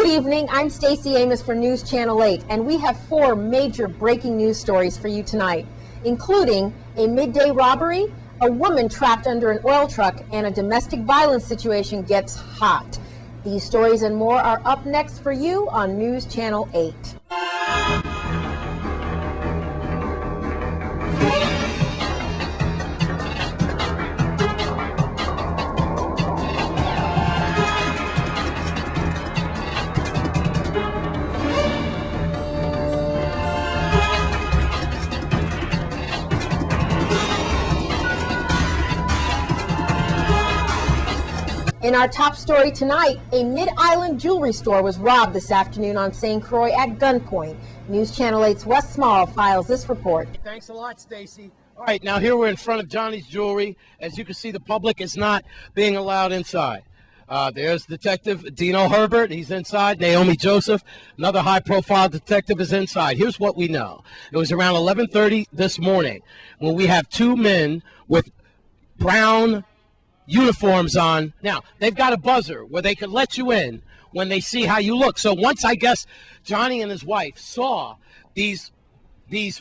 Good evening, I'm Stacey Amos for News Channel 8, and we have 4 major breaking news stories for you tonight, including a midday robbery, a woman trapped under an oil truck, and a domestic violence situation gets hot. These stories and more are up next for you on News Channel 8. In our top story tonight, a Mid-Island jewelry store was robbed this afternoon on St. Croix at gunpoint. News Channel 8's Wes Small files this report. Thanks a lot, Stacy. All right, now here we're in front of Johnny's Jewelry. As you can see, the public is not being allowed inside. There's Detective Dino Herbert. He's inside. Naomi Joseph, another high-profile detective, is inside. Here's what we know. It was around 11:30 this morning when we have 2 men with brown uniforms on. Now, they've got a buzzer where they can let you in when they see how you look. So once, I guess, Johnny and his wife saw these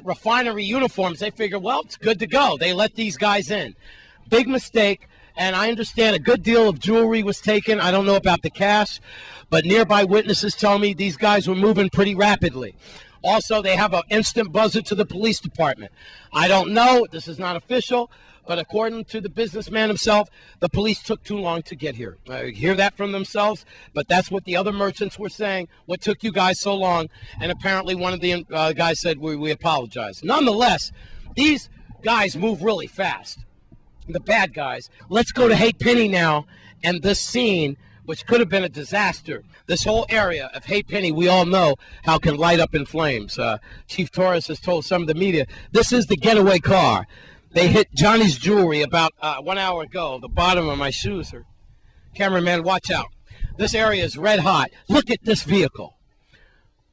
refinery uniforms, they figured, well, it's good to go. They let these guys in. Big mistake, and I understand a good deal of jewelry was taken. I don't know about the cash, but nearby witnesses tell me these guys were moving pretty rapidly. Also, they have an instant buzzer to the police department. I don't know. This is not official. But according to the businessman himself, the police took too long to get here. I hear that from themselves, but that's what the other merchants were saying. What took you guys so long? And apparently one of the guys said, we apologize. Nonetheless, these guys move really fast, the bad guys. Let's go to Halfpenny now, and this scene, which could have been a disaster. This whole area of Halfpenny, we all know how can light up in flames. Chief Torres has told some of the media, this is the getaway car. They hit Johnny's Jewelry about 1 hour ago. The bottom of my shoes are. Cameraman, watch out. This area is red hot. Look at this vehicle.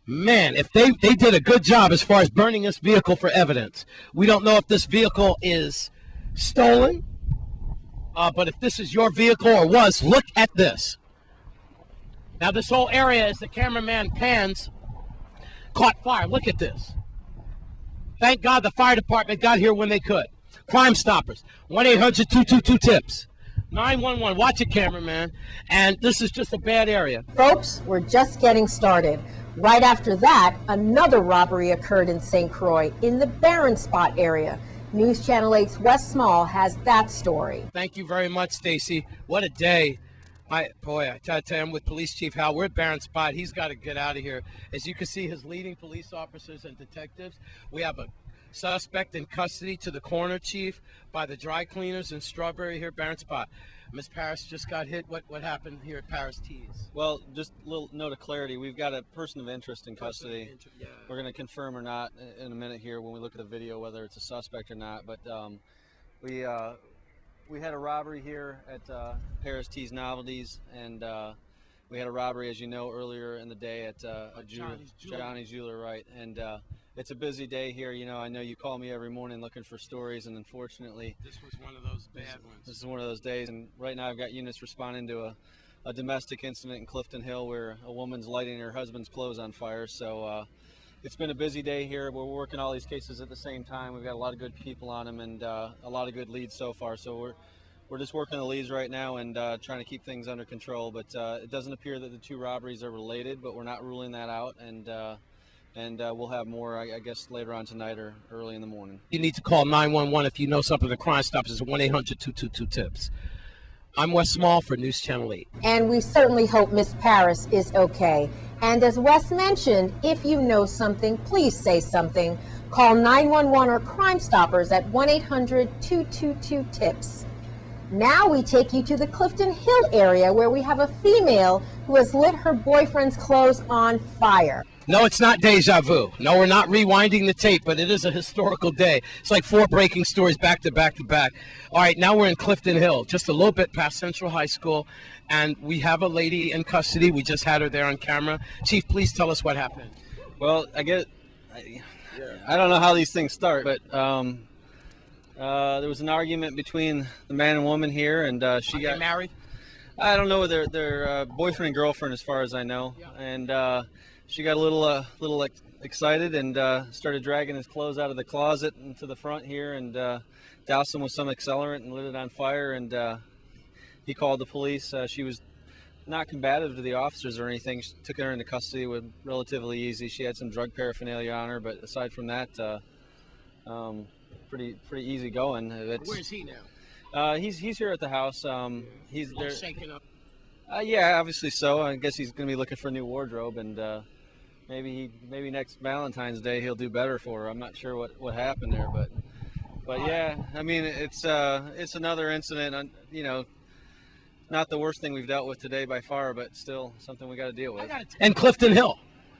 Man, if they did a good job as far as burning this vehicle for evidence. We don't know if this vehicle is stolen, but if this is your vehicle or was, look at this. Now this whole area, as the cameraman pans, caught fire. Look at this. Thank God the fire department got here when they could. Crime Stoppers, 1-800-222-TIPS. 911, watch it, cameraman. And this is just a bad area. Folks, we're just getting started. Right after that, another robbery occurred in St. Croix in the Barron Spot area. News Channel 8's Wes Small has that story. Thank you very much, Stacy. What a day. I gotta tell you, I'm with Police Chief Hal. We're at Barron Spot. He's got to get out of here. As you can see, his leading police officers and detectives. We have a suspect in custody to the coroner chief by the dry cleaners in Strawberry here at Barron Spot. Miss Paris just got hit. What happened here at Paris Tees? Well, just a little note of clarity. We've got a person of interest in custody. Yeah. We're going to confirm or not in a minute here when we look at the video whether it's a suspect or not. But we had a robbery here at Paris Tees Novelties, and we had a robbery, as you know, earlier in the day at Johnny's Jeweler, right? And it's a busy day here. You know, I know you call me every morning looking for stories, and unfortunately, this was one of those bad ones. This is one of those days, and right now I've got units responding to a domestic incident in Clifton Hill where a woman's lighting her husband's clothes on fire. So it's been a busy day here. We're working all these cases at the same time. We've got a lot of good people on them and a lot of good leads so far. So we're just working the leads right now and trying to keep things under control. But it doesn't appear that the 2 robberies are related, but we're not ruling that out. And we'll have more, I guess, later on tonight or early in the morning. You need to call 911 if you know something. The Crime Stoppers is 1-800-222-TIPS. I'm Wes Small for News Channel 8. And we certainly hope Miss Paris is okay. And as Wes mentioned, if you know something, please say something. Call 911 or Crime Stoppers at 1-800-222-TIPS. Now we take you to the Clifton Hill area where we have a female who has lit her boyfriend's clothes on fire. No, it's not deja vu. No, we're not rewinding the tape, but it is a historical day. It's like 4 breaking stories back to back to back. All right, now we're in Clifton Hill, just a little bit past Central High School, and we have a lady in custody. We just had her there on camera. Chief, please tell us what happened. Well, I don't know how these things start, but there was an argument between the man and woman here, and she got married. I don't know, they're boyfriend and girlfriend as far as I know. Yeah. And she got a little excited and started dragging his clothes out of the closet into the front here and doused him with some accelerant and lit it on fire. And he called the police. She was not combative to the officers or anything. She took her into custody with relatively easy. She had some drug paraphernalia on her, but aside from that, pretty easy going. Where is he now? He's here at the house. He's All there. shaken up. Yeah, obviously so. I guess he's going to be looking for a new wardrobe, and maybe next Valentine's Day he'll do better for her. I'm not sure what happened there, but yeah, I mean it's another incident. You know, not the worst thing we've dealt with today by far, but still something we got to deal with. And Clifton Hill,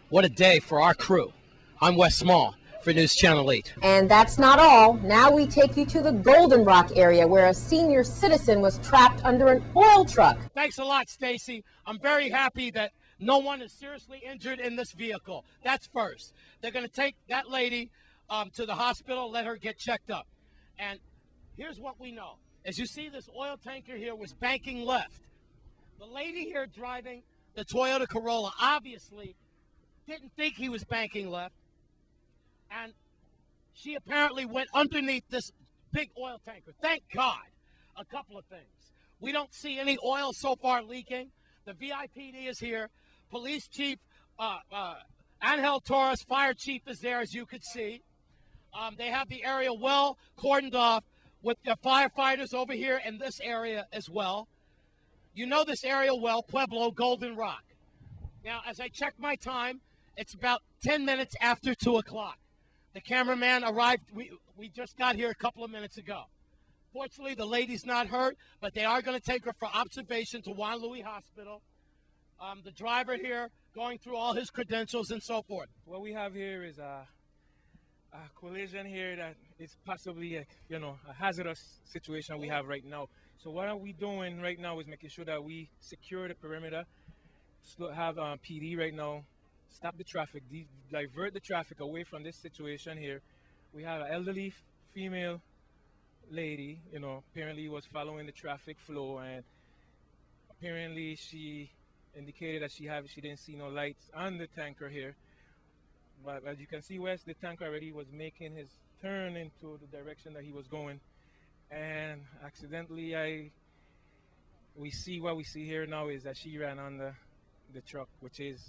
what a day for our crew. I'm Wes Small for News Channel 8. And that's not all. Now we take you to the Golden Rock area where a senior citizen was trapped under an oil truck. Thanks a lot, Stacy. I'm very happy that no one is seriously injured in this vehicle. That's first. They're going to take that lady to the hospital, let her get checked up. And here's what we know. As you see, this oil tanker here was banking left. The lady here driving the Toyota Corolla obviously didn't think he was banking left. And she apparently went underneath this big oil tanker. Thank God. A couple of things. We don't see any oil so far leaking. The VIPD is here. Police Chief Angel Torres, Fire Chief is there, as you could see. They have the area well cordoned off with the firefighters over here in this area as well. You know this area well, Pueblo, Golden Rock. Now, as I check my time, it's about 10 minutes after 2 o'clock. The cameraman arrived. We just got here a couple of minutes ago. Fortunately, the lady's not hurt, but they are going to take her for observation to Juan Louis Hospital. The driver here going through all his credentials and so forth. What we have here is a collision here that is possibly a hazardous situation we have right now. So what are we doing right now is making sure that we secure the perimeter, have PD right now, stop the traffic, divert the traffic away from this situation here. We have an elderly female lady, apparently was following the traffic flow, and apparently she indicated that she didn't see no lights on the tanker here. But as you can see, Wes, the tanker already was making his turn into the direction that he was going, and accidentally we see what we see here now is that she ran on the truck, which is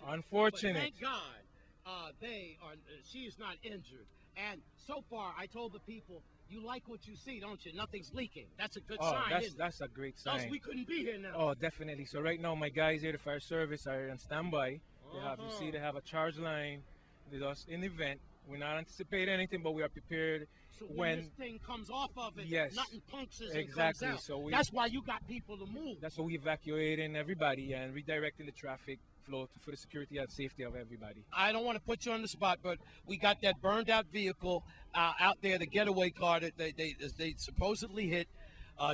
unfortunate. But thank God she is not injured. And so far, I told the people, you like what you see, don't you? Nothing's leaking. That's a good sign. That's a great sign. Else we couldn't be here now. Oh, definitely. So right now, my guys here, the fire service, are on standby. They have a charge line with us in the event. We're not anticipating anything, but we are prepared. So when this thing comes off of it, yes, nothing punctures exactly. And comes out. So that's why you got people to move. That's why we're evacuating everybody and redirecting the traffic flow for the security and safety of everybody. I don't want to put you on the spot, but we got that burned out vehicle out there, the getaway car that they supposedly hit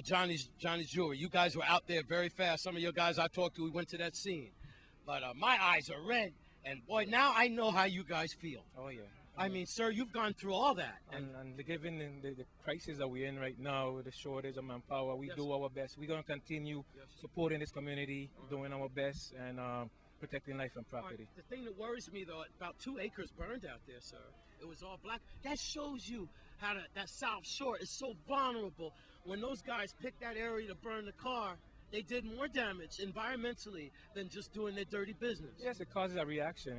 Johnny's jewelry. You guys were out there very fast. Some of your guys I talked to, we went to that scene. But my eyes are red, and boy, now I know how you guys feel. Oh yeah. I mean, sir, you've gone through all that. And given the crisis that we're in right now, with the shortage of manpower, we do our best. We're going to continue supporting this community, doing our best, and protecting life and property. The thing that worries me, though, about 2 acres burned out there, sir. It was all black. That shows you how that South Shore is so vulnerable. When those guys picked that area to burn the car, they did more damage environmentally than just doing their dirty business. Yes, it causes a reaction,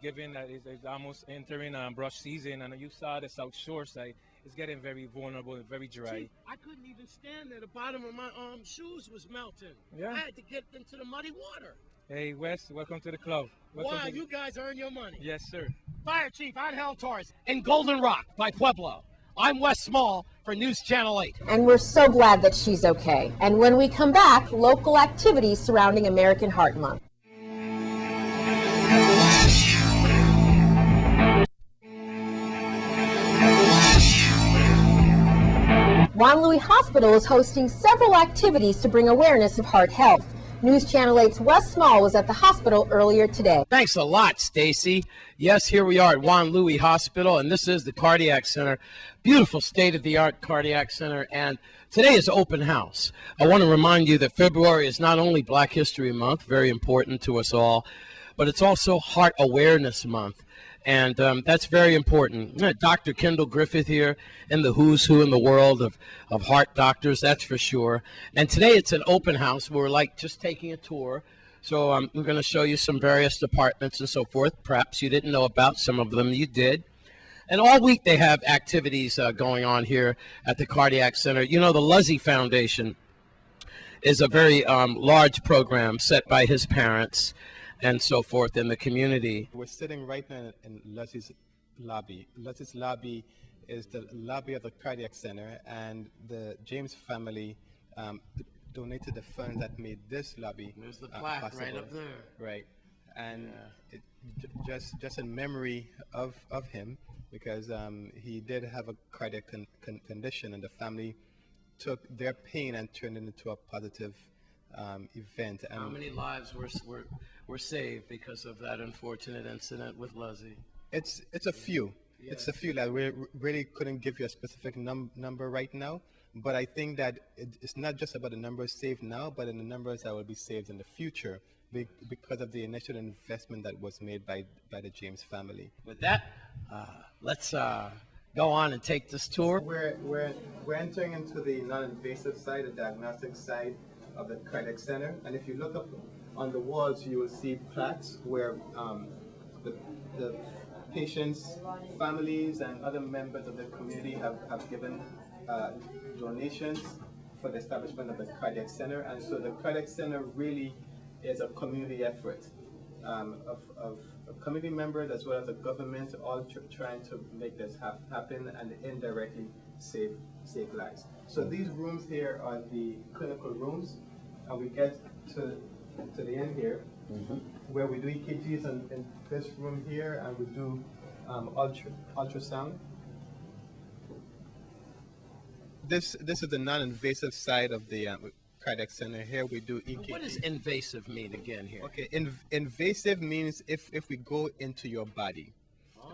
given that it's almost entering brush season, and you saw the South Shore side, it's getting very vulnerable and very dry. Chief, I couldn't even stand there. The bottom of my shoes was melting. Yeah. I had to get into the muddy water. Hey, Wes, welcome to the club. Wow, you guys earn your money. Yes, sir. Fire Chief Angel Torres in Golden Rock by Pueblo. I'm Wes Small for News Channel 8. And we're so glad that she's okay. And when we come back, local activities surrounding American Heart Month. Juan Louis Hospital is hosting several activities to bring awareness of heart health. News Channel 8's Wes Small was at the hospital earlier today. Thanks a lot, Stacy. Yes, here we are at Juan Louis Hospital, and this is the Cardiac Center. Beautiful state-of-the-art cardiac center. And Today is open house. I want to remind you that February is not only Black History Month, very important to us all, but it's also Heart Awareness Month. And that's very important. Dr. Kendall Griffith here in the who's who in the world of heart doctors, that's for sure. And today it's an open house. We're like just taking a tour. So we're going to show you some various departments and so forth. Perhaps you didn't know about some of them. You did. And all week they have activities going on here at the Cardiac Center. You know, the Luzzy Foundation is a very large program set by his parents and so forth in the community. We're sitting right now in Luzzy's lobby. Luzzy's lobby is the lobby of the Cardiac Center, and the James family donated the funds that made this lobby There's the plaque possible. right up there. Right, and just in memory of him, because he did have a cardiac condition, and the family took their pain and turned it into a positive event. And How many lives were saved because of that unfortunate incident with Luzzy? it's a few. Yeah. It's a few that we really couldn't give you a specific number right now. But I think that it's not just about the numbers saved now, but in the numbers that will be saved in the future because of the initial investment that was made by the James family. With that, let's go on and take this tour. We're entering into the non-invasive side, the diagnostic side of the Cardiac Center. And if you look up on the walls, you will see plaques where the patients, families, and other members of the community have given donations for the establishment of the Cardiac Center. And so the Cardiac Center really is a community effort of community members as well as the government, all trying to make this happen and indirectly save lives. So these rooms here are the clinical rooms, and we get to the end here, where we do EKGs in this room here, and we do ultrasound. This is the non-invasive side of the Cardiac Center. Here we do EKG. What does invasive mean again here? Okay, invasive means if we go into your body,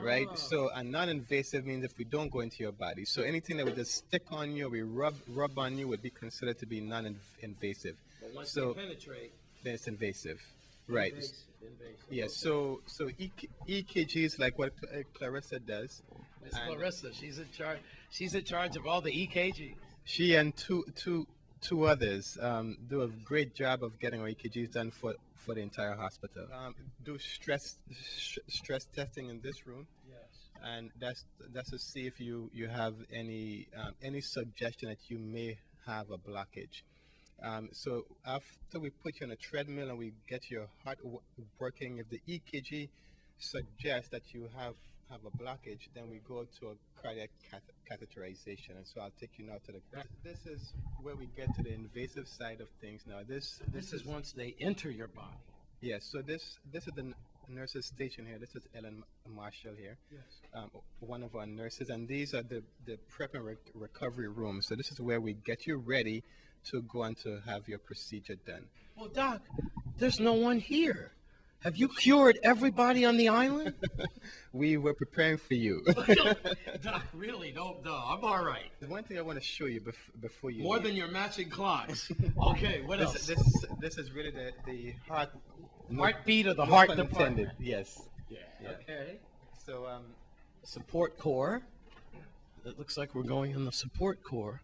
right? So a non-invasive means if we don't go into your body. So anything that we just stick on you, we rub on you, would be considered to be non-invasive. But once So they penetrate, then it's invasive, right? invasive. Yes. So EKGs, like what Clarissa does. Miss and Clarissa, she's in charge. She's in charge of all the EKGs. She and two others do a great job of getting our EKGs done for the entire hospital. Do stress testing in this room, Yes. and that's to see if you have any suggestion that you may have a blockage. So after we put you on a treadmill and we get your heart working, if the EKG suggests that you have a blockage, then we go to a cardiac catheterization. And so I'll take you now to this is where we get to the invasive side of things now. This is once they enter your body. Yes, so this is the nurse's station here. This is Ellen Marshall here, Yes. one of our nurses, and these are the prep and recovery rooms. So this is where we get you ready to go on to have your procedure done. Well, Doc, there's no one here. Have you cured everybody on the island? We were preparing for you. Doc, really? No, I'm all right. The one thing I want to show you before you More leave. than your matching clocks. Okay, what else? This is really the heart. Heartbeat of the no heart pun department. intended. Yes. Yeah. Yeah. Okay. So Support core. It looks like we're going in the support core.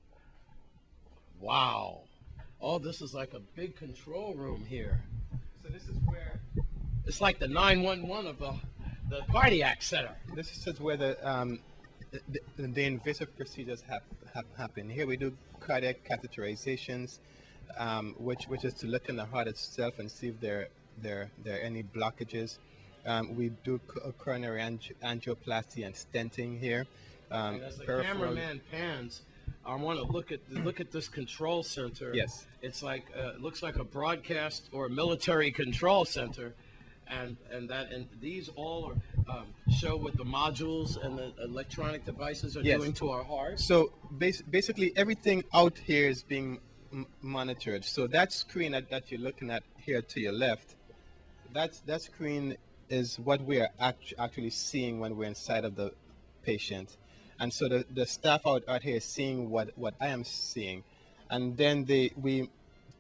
Wow. Oh, this is like a big control room here. so this is where It's like the 911 of the cardiac center. this is where the invasive procedures happen. Here we do cardiac catheterizations, which is to look in the heart itself and see if there are any blockages. We do coronary angioplasty and stenting here. And as the cameraman pans, I want to look at this control center. Yes. It's like it looks like a broadcast or a military control center, and these all are show what the modules and the electronic devices are Yes. doing to our hearts. So basically everything out here is being monitored. So that screen that you're looking at here to your left, that screen is what we are actually seeing when we're inside of the patient. And so the staff out here is seeing what I am seeing. and then we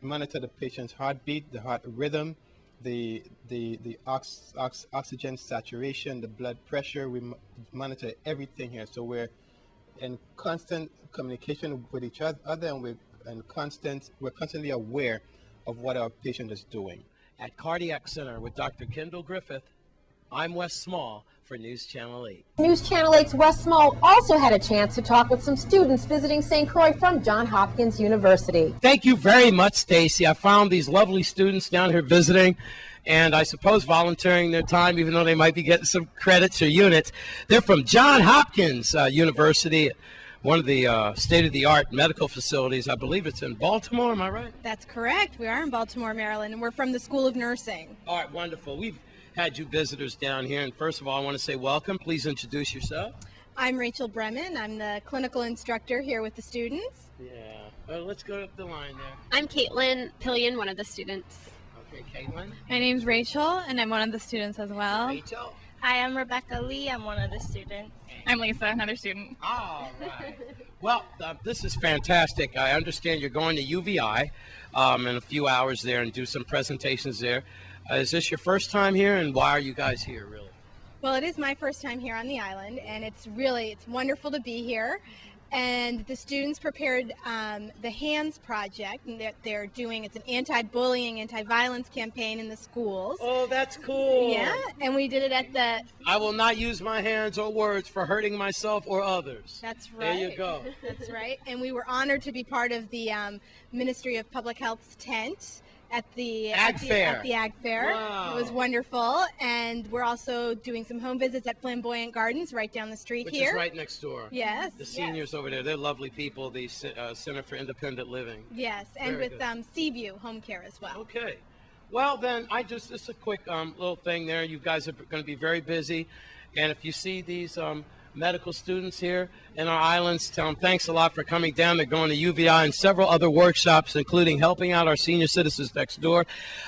monitor the patient's heartbeat, the heart rhythm, the oxygen saturation, the blood pressure. We monitor everything here. So we're in constant communication with each other, and we're constantly aware of what our patient is doing. At Cardiac Center with Dr. Kendall Griffith, I'm Wes Small for News Channel 8. News Channel 8's Wes Small also had a chance to talk with some students visiting St. Croix from Johns Hopkins University. Thank you very much, Stacy. I found these lovely students down here visiting, and I suppose volunteering their time, even though they might be getting some credits or units. They're from Johns Hopkins University, one of the state-of-the-art medical facilities. I believe it's in Baltimore, am I right? That's correct. We are in Baltimore, Maryland, and we're from the School of Nursing. All right, wonderful. We've had you visitors down here, and first of all, I want to say welcome. Please introduce yourself. I'm Rachel Bremen. I'm the clinical instructor here with the students. Yeah. Let's go up the line there. I'm Caitlin Pillion, one of the students. Okay, Caitlin. My name's Rachel, and I'm one of the students as well. Rachel. Hi, I'm Rebecca Lee. I'm one of the students. I'm Lisa, another student. All right. Well, this is fantastic. I understand you're going to UVI in a few hours there and do some presentations there. Is this your first time here, and why are you guys here, really? Well, it is my first time here on the island, and it's wonderful to be here. And the students prepared the HANDS project, and they're doing, it's an anti-bullying, anti-violence campaign in the schools. Oh, that's cool. Yeah, and we did it at the... I will not use my hands or words for hurting myself or others. That's right. There you go. That's right. And we were honored to be part of the Ministry of Public Health's tent at the Ag Fair. Wow. It was wonderful, and we're also doing some home visits at Flamboyant Gardens right down the street Which here. is right next door. Yes. The seniors over there, they're lovely people, the Center for Independent Living. Yes, and Very with good. Seaview Home Care as well. Okay. Well, then, just a quick little thing there. You guys are going to be very busy, and if you see these medical students here in our islands, tell them thanks a lot for coming down. They're going to UVI and several other workshops, including helping out our senior citizens next door.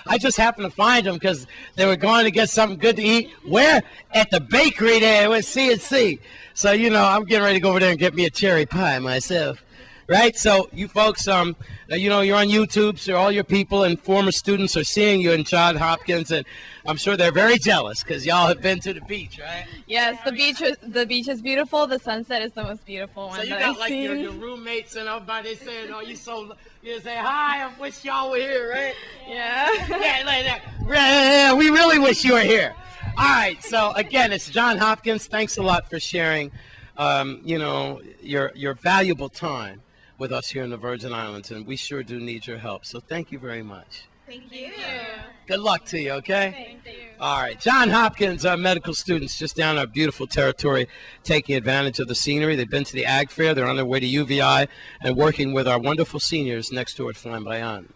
I just happened to find them because they were going to get something good to eat. Where? At the bakery there with C&C. So, you know, I'm getting ready to go over there and get me a cherry pie myself. Right? So you folks, you know, you're on YouTube, so all your people and former students are seeing you in Johns Hopkins, and I'm sure they're very jealous because y'all have been to the beach, right? Yes, the beach is beautiful. The sunset is the most beautiful one So you that got I've like seen. your roommates and everybody saying, "Oh, you say hi. I wish y'all were here, right?" Yeah. Yeah, like that. Yeah, we really wish you were here. All right. So again, it's Johns Hopkins. Thanks a lot for sharing, you know, your valuable time with us here in the Virgin Islands, and we sure do need your help. So thank you very much. Thank you. Good luck to you, okay? Thank you. All right. Johns Hopkins medical students just down our beautiful territory taking advantage of the scenery. They've been to the Ag Fair. They're on their way to UVI and working with our wonderful seniors next door at Flamboyant.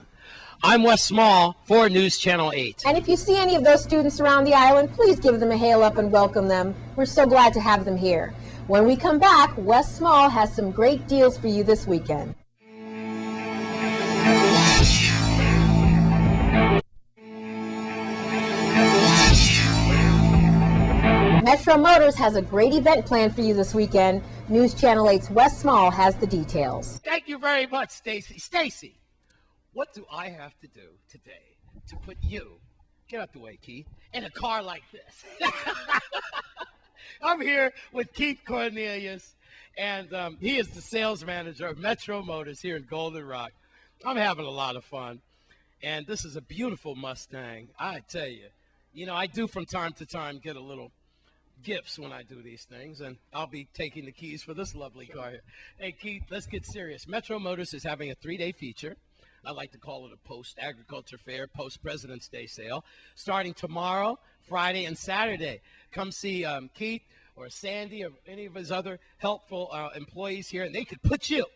I'm Wes Small for News Channel 8. And if you see any of those students around the island, please give them a hail up and welcome them. We're so glad to have them here. When we come back, Wes Small has some great deals for you this weekend. Metro Motors has a great event planned for you this weekend. News Channel 8's Wes Small has the details. Thank you very much, Stacy. Stacy, what do I have to do today to put you, get out the way, Keith, in a car like this? I'm here with Keith Cornelius, and he is the sales manager of Metro Motors here in Golden Rock. I'm having a lot of fun, and this is a beautiful Mustang. I tell you, you know, I do from time to time get a little gifts when I do these things, and I'll be taking the keys for this lovely car here. Hey, Keith, let's get serious. Metro Motors is having a 3-day feature. I like to call it a post-agriculture fair, post-President's Day sale, starting tomorrow, Friday, and Saturday. Come see Keith or Sandy or any of his other helpful employees here, and they could put you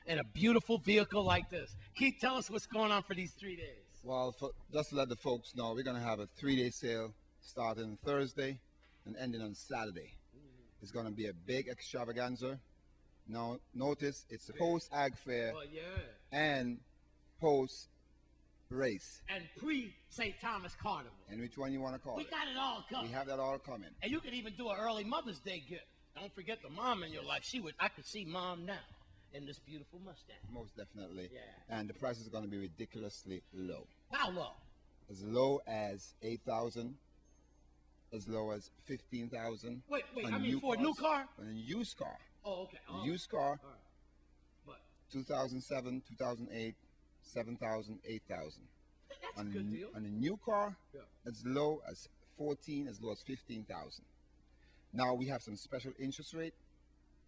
in a beautiful vehicle like this. Keith, tell us what's going on for these 3 days. Well, just to let the folks know, we're going to have a 3-day sale starting Thursday and ending on Saturday. It's going to be a big extravaganza. Now, notice it's a post-ag fair and post-race. And pre-St. Thomas Carnival. And which one you want to call it? We got it all coming. We have that all coming. And you could even do an early Mother's Day gift. Don't forget the mom in your life. I could see Mom now in this beautiful Mustang. Most definitely. Yeah. And the price is going to be ridiculously low. How low? As low as 8,000, as low as 15,000. Wait, I mean for a new car? On a used car. Oh, okay. A used car. All right. What? 2007, 2008, 7,000, 8,000. That's a good deal. On a new car, Yeah. as low as 14, as low as 15,000. Now we have some special interest rate.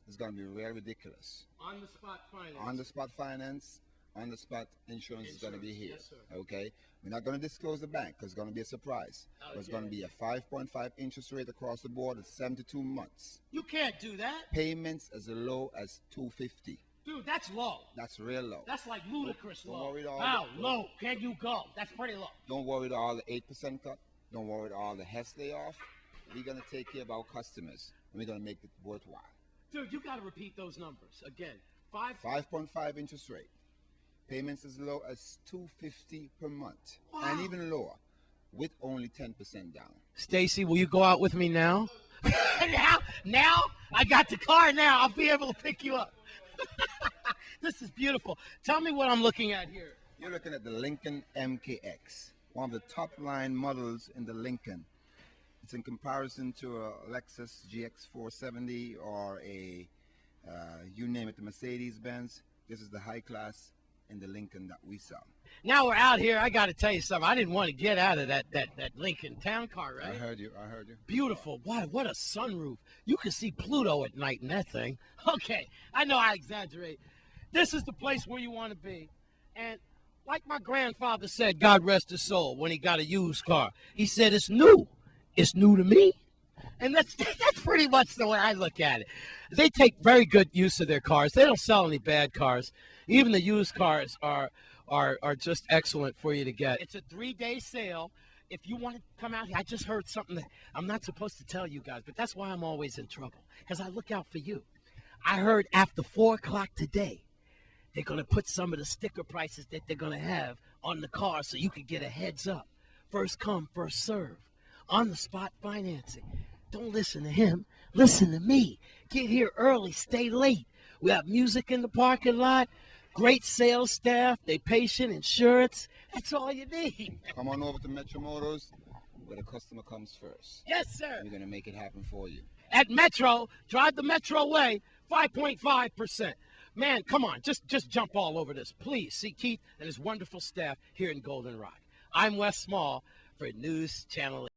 It's going to be real ridiculous. On the spot finance. On the spot finance, on the spot insurance is going to be here. Yes, sir. Okay, we're not going to disclose the bank because it's going to be a surprise. But it's going to be a 5.5 interest rate across the board at 72 months. You can't do that. Payments as low as $250. Dude, that's low. That's real low. That's like ludicrous Don't low. worry at all. How low can you go? That's pretty low. Don't worry about all the 8% cut. Don't worry about all the HES layoff. We're going to take care of our customers, and we're going to make it worthwhile. Dude, you got to repeat those numbers again. 5.5 interest rate. Payments as low as $250 per month, Wow. and even lower, with only 10% down. Stacy, will you go out with me now? now? I got the car now. I'll be able to pick you up. This is beautiful. Tell me what I'm looking at here. You're looking at the Lincoln MKX, one of the top line models in the Lincoln. It's in comparison to a Lexus GX 470 or a, you name it, the Mercedes-Benz. This is the high class in the Lincoln that we sell. Now we're out here. I got to tell you something. I didn't want to get out of that Lincoln town car, right? I heard you. Beautiful. What a sunroof. You can see Pluto at night in that thing. Okay, I know I exaggerate. This is the place where you want to be. And like my grandfather said, God rest his soul, when he got a used car, he said, it's new. It's new to me. And that's pretty much the way I look at it. They take very good use of their cars. They don't sell any bad cars. Even the used cars are just excellent for you to get. It's a 3-day sale. If you want to come out here, I just heard something that I'm not supposed to tell you guys, but that's why I'm always in trouble, because I look out for you. I heard after 4 o'clock today, they're going to put some of the sticker prices that they're going to have on the car so you can get a heads up. First come, first serve. On the spot financing. Don't listen to him. Listen to me. Get here early. Stay late. We have music in the parking lot. Great sales staff. They patient insurance. That's all you need. Come on over to Metro Motors, where the customer comes first. Yes, sir. We're going to make it happen for you. At Metro, drive the Metro way, 5.5%. Man, come on. Just jump all over this. Please see Keith and his wonderful staff here in Golden Rock. I'm Wes Small for News Channel 8.